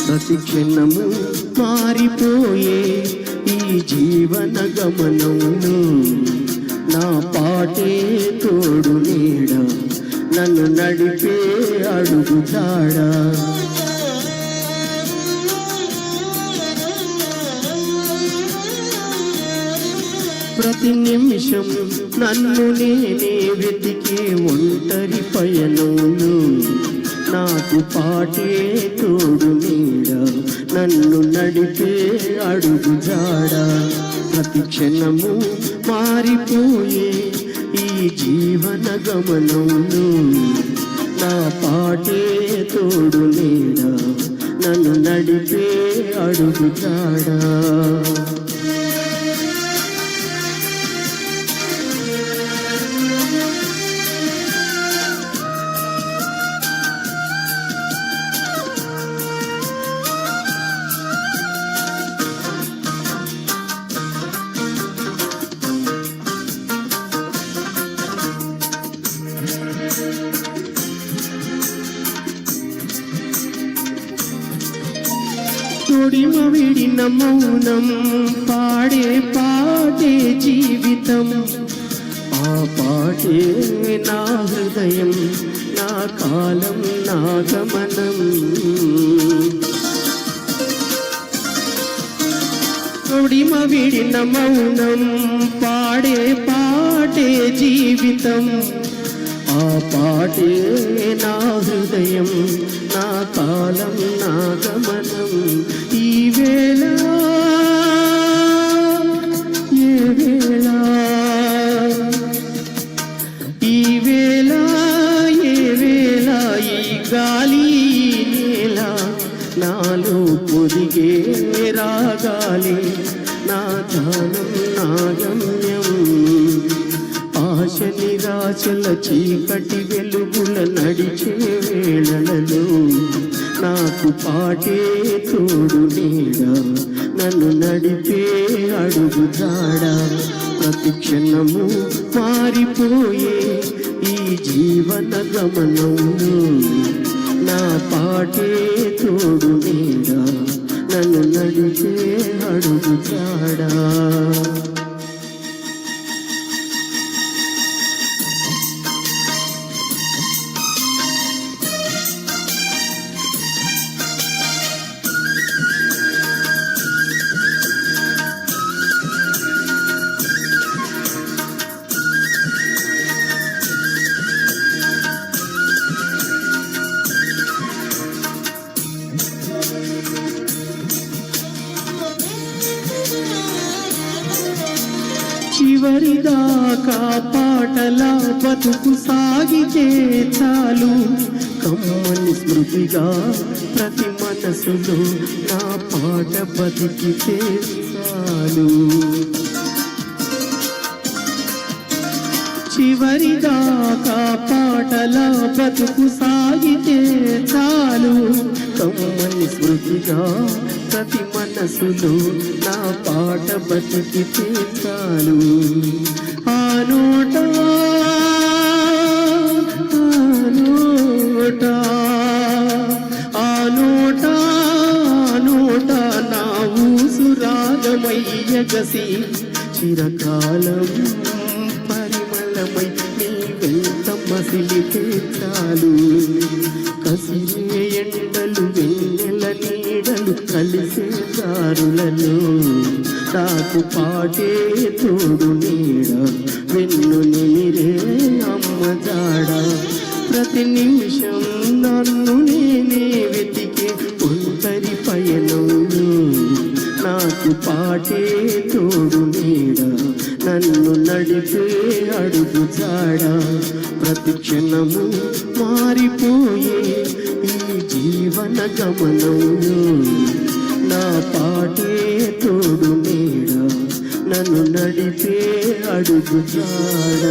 ప్రతి క్షణము మారిపోయే ఈ జీవన గమనమును నా పాటే తోడు నీడ నన్ను నడిపే అడుగుతాడా. ప్రతి నిమిషం నన్ను నేనే వెతికే ఒంటరి పయనమును నాకు పాటే తోడు నీడ నన్ను నడిపే అడుగుజాడా. ప్రతి క్షణము మారిపోయే ఈ జీవన గమనమును నా పాటే తోడు నీడ నన్ను నడిపే అడుగుజాడా. తొడిమ విడిన మౌనం పాడే పాటే జీవితం, ఆ పాటే నా హృదయం, నా కాలం, నా గమనం. తొడిమ విడిన మౌనం పాడే పాటే జీవితం, ఆ పాటే నా హృదయం, నా కాలం, నా గమనం. ఈ వేళ ఏ వేళ, ఈ వేళ ఏ వేళ, ఈ గాలి నేల నాలో పొదిగే రాగాలి, నా ధ్యానం, నా గమ్యం. ఆశ నిరాశల చీకటి వెలుగుల నడిచే వేళలలో నాకు పాటే తోడు నీడ నన్ను నడిపే అడుగుజాడా. ప్రతి క్షణము మారిపోయే ఈ జీవన గమనమును నా పాటే తోడు నీడ నన్ను నడిపే అడుగుజాడా. చివరిదాకా పాటలా బతుకు సాగితే చాలు, కమ్మని స్మృతిగా ప్రతి మనసులో నా పాట బతికితే చాలు. చివరిదాకా పాటలా బతుకు సాగితే చాలు, కమ్మని స్మృతిగా ప్రతి మనసులో నా పాట బతికితే చాలు. ఆ నోట ఆ నోట నోట నా ఊసురాగమయ్యగసి చిరకాలం పరిమళమై నీ వెంట మసిలితే చాలు. కసిరే ఎండలు వెన్నెల నీడలు కలిసే దారులలో నాకు పాటే తోడు నీడ వెన్ను నీరే అమ్మ జాడ. ప్రతి నిమిషం నన్ను నేనే వెతికే ఒంటరి పయనంలో నాకు పాటే తోడు నీడ నన్ను నడిపే అడుగు జాడ ప్రతి క్షణము మారిపోయే ఈ జీవన గమనంలో నా పాటే తోడు నీడ నన్ను నడిపే అడుగు జాడ